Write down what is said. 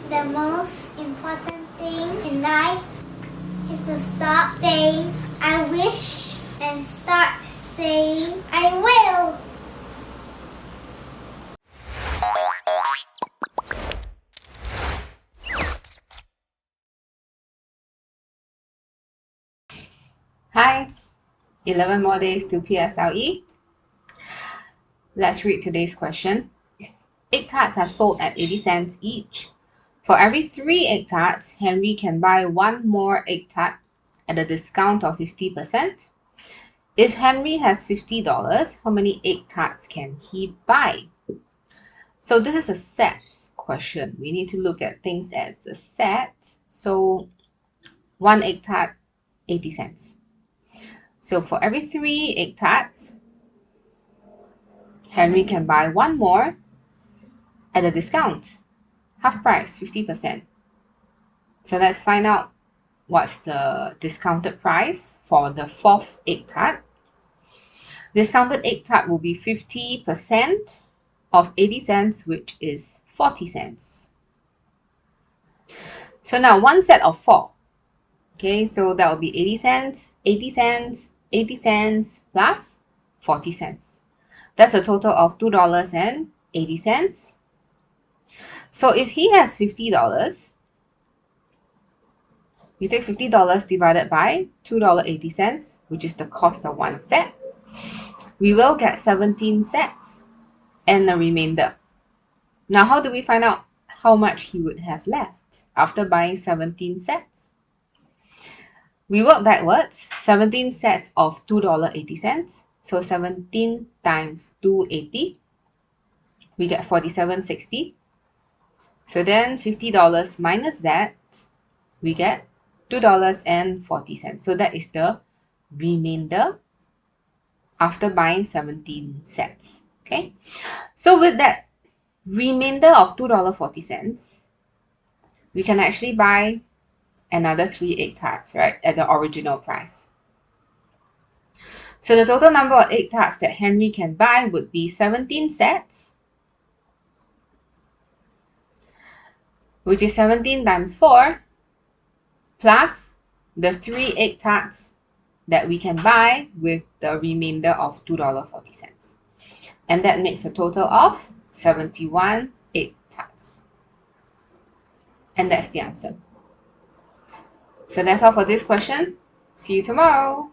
The most important thing in life is to stop saying I wish and start saying I will. Hi, 11 more days to Psle. Let's read today's question. Egg tarts are sold at 80 cents each. For every 3 egg tarts, Henry can buy 1 more egg tart at a discount of 50%. If Henry has $50, how many egg tarts can he buy? So this is a sets question. We need to look at things as a set. So 1 egg tart, 80 cents. So for every 3 egg tarts, Henry can buy 1 more at a discount, half price, 50%. So let's find out what's the discounted price for the 4th egg tart. Discounted egg tart will be 50% of 80 cents, which is 40 cents. So now one set of 4. Okay, so that will be 80 cents, 80 cents, 80 cents plus 40 cents. That's a total of $2.80. So if he has $50, we take $50 divided by $2.80, which is the cost of 1 set. We will get 17 sets and a remainder. Now, how do we find out how much he would have left after buying 17 sets? We work backwards. 17 sets of $2.80. So 17 times 280. We get $47.60. So then $50 minus that, we get $2.40. So that is the remainder after buying 17 sets. Okay. So with that remainder of $2.40, we can actually buy another 3 egg tarts, right, at the original price. So the total number of egg tarts that Henry can buy would be 17 sets, which is 17 times 4, plus the 3 egg tarts that we can buy with the remainder of $2.40. And that makes a total of 71 egg tarts. And that's the answer. So that's all for this question. See you tomorrow.